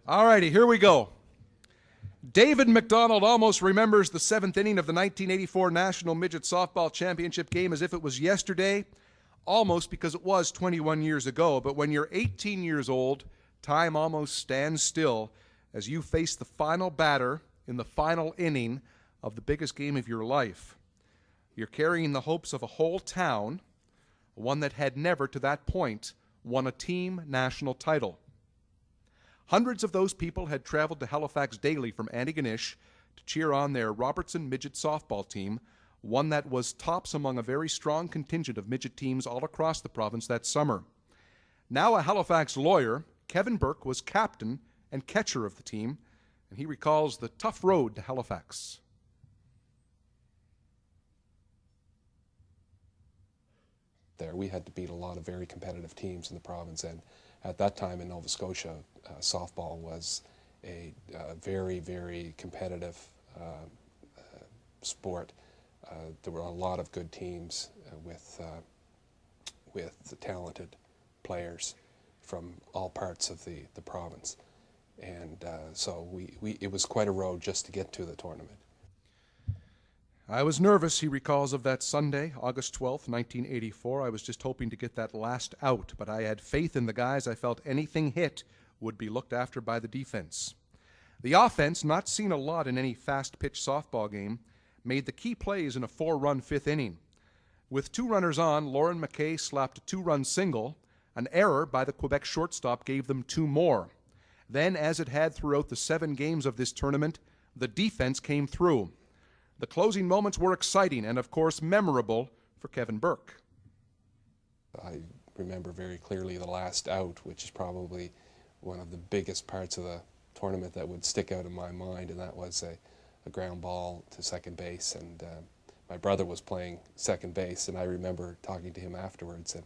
All righty, here we go. David McDonald almost remembers the seventh inning of the 1984 National Midget Softball Championship game as if it was yesterday, almost because it was 21 years ago. But when you're 18 years old, time almost stands still as you face the final batter in the final inning of the biggest game of your life. You're carrying the hopes of a whole town, one that had never to that point won a team national title. Hundreds of those people had traveled to Halifax daily from Antigonish to cheer on their Robertson Midget softball team, one that was tops among a very strong contingent of midget teams all across the province that summer. Now a Halifax lawyer, Kevin Burke was captain and catcher of the team, and he recalls the tough road to Halifax. There, we had to beat a lot of very competitive teams in the province, and at that time in Nova Scotia, softball was a very, very competitive sport. There were a lot of good teams with talented players from all parts of the province, and so it was quite a road just to get to the tournament. I was nervous, he recalls, of that Sunday, August 12th, 1984. I was just hoping to get that last out, but I had faith in the guys. I felt anything hit would be looked after by the defense. The offense, not seen a lot in any fast-pitch softball game, made the key plays in a 4-run fifth inning. With 2 runners on, Lauren McKay slapped a 2-run single. An error by the Quebec shortstop gave them 2 more. Then, as it had throughout the 7 games of this tournament, the defense came through. The closing moments were exciting and, of course, memorable for Kevin Burke. I remember very clearly the last out, which is probably one of the biggest parts of the tournament that would stick out in my mind, and that was a ground ball to second base. And my brother was playing second base, and I remember talking to him afterwards, and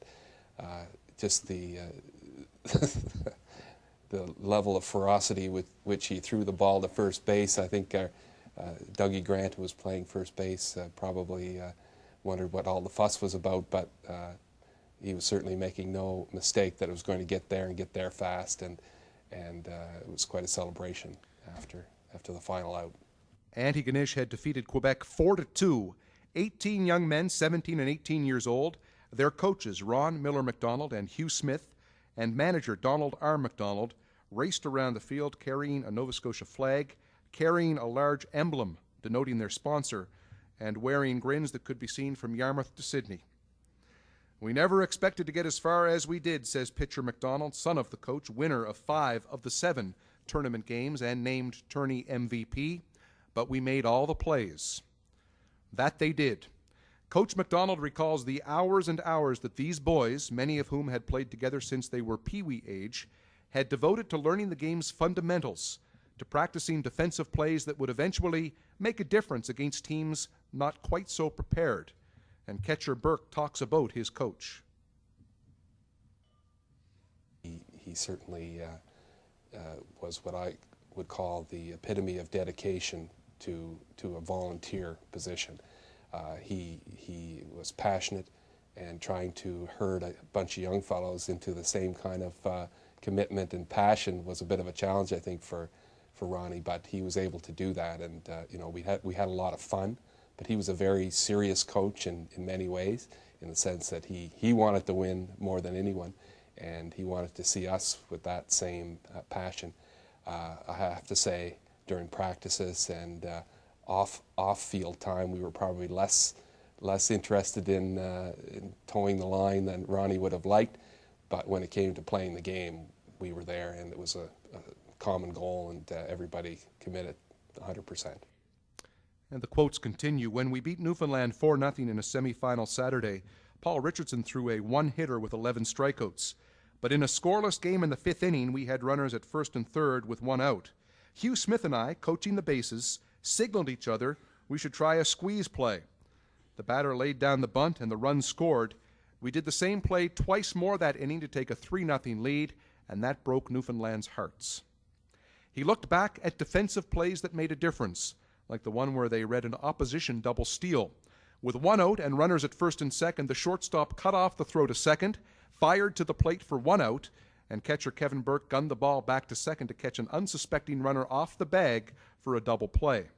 just the the level of ferocity with which he threw the ball to first base. I think Dougie Grant, who was playing first base, probably wondered what all the fuss was about, but he was certainly making no mistake that it was going to get there and get there fast, and it was quite a celebration after the final out. Antigonish had defeated Quebec 4-2. 18 young men, 17 and 18 years old, their coaches Ron Miller McDonald and Hugh Smith, and manager Donald R. McDonald, raced around the field carrying a Nova Scotia flag, carrying a large emblem denoting their sponsor, and wearing grins that could be seen from Yarmouth to Sydney. We never expected to get as far as we did, says pitcher McDonald, son of the coach, winner of 5 of the 7 tournament games and named tourney MVP, but we made all the plays. That they did. Coach McDonald recalls the hours and hours that these boys, many of whom had played together since they were peewee age, had devoted to learning the game's fundamentals, to practicing defensive plays that would eventually make a difference against teams not quite so prepared. And catcher Burke talks about his coach. He certainly was what I would call the epitome of dedication to a volunteer position. He was passionate, and trying to herd a bunch of young fellows into the same kind of commitment and passion was a bit of a challenge, I think, for Ronnie, but he was able to do that, and we had a lot of fun. But he was a very serious coach in many ways, in the sense that he wanted to win more than anyone, and he wanted to see us with that same passion. I have to say, during practices and off-field time, we were probably less interested in towing the line than Ronnie would have liked. But when it came to playing the game, we were there, and it was a common goal, and everybody committed 100%. And the quotes continue. When we beat Newfoundland 4-0 in a semifinal Saturday, Paul Richardson threw a one-hitter with 11 strikeouts. But in a scoreless game in the 5th inning, we had runners at first and third with 1 out. Hugh Smith and I, coaching the bases, signaled each other we should try a squeeze play. The batter laid down the bunt and the run scored. We did the same play twice more that inning to take a 3-0 lead, and that broke Newfoundland's hearts. He looked back at defensive plays that made a difference, like the one where they read an opposition double steal. With 1 out and runners at first and second, the shortstop cut off the throw to second, fired to the plate for 1 out, and catcher Kevin Burke gunned the ball back to second to catch an unsuspecting runner off the bag for a double play.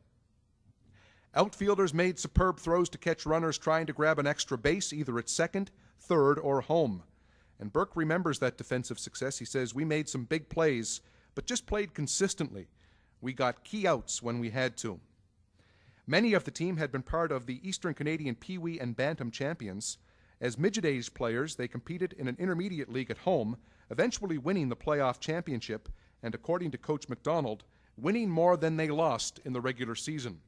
Outfielders made superb throws to catch runners trying to grab an extra base, either at second, third, or home. And Burke remembers that defensive success. He says, "We made some big plays, but just played consistently. We got key outs when we had to." Many of the team had been part of the Eastern Canadian Pee Wee and Bantam champions. As midget-age players, they competed in an intermediate league at home, eventually winning the playoff championship, and according to Coach McDonald, winning more than they lost in the regular season.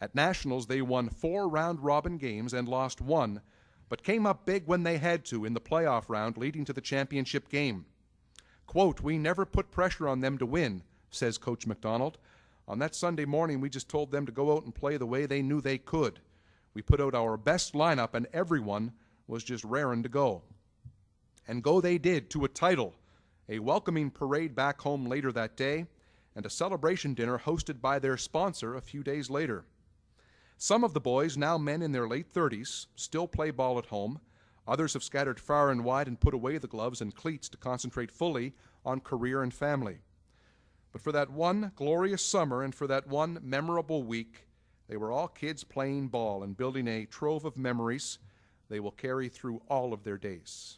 At Nationals, they won 4 round-robin games and lost 1, but came up big when they had to in the playoff round, leading to the championship game. Quote, "We never put pressure on them to win," says Coach McDonald. "On that Sunday morning, we just told them to go out and play the way they knew they could. We put out our best lineup, and everyone was just raring to go." And go they did, to a title, a welcoming parade back home later that day, and a celebration dinner hosted by their sponsor a few days later. Some of the boys, now men in their late 30s, still play ball at home. Others have scattered far and wide and put away the gloves and cleats to concentrate fully on career and family. But for that one glorious summer and for that one memorable week, they were all kids playing ball and building a trove of memories they will carry through all of their days.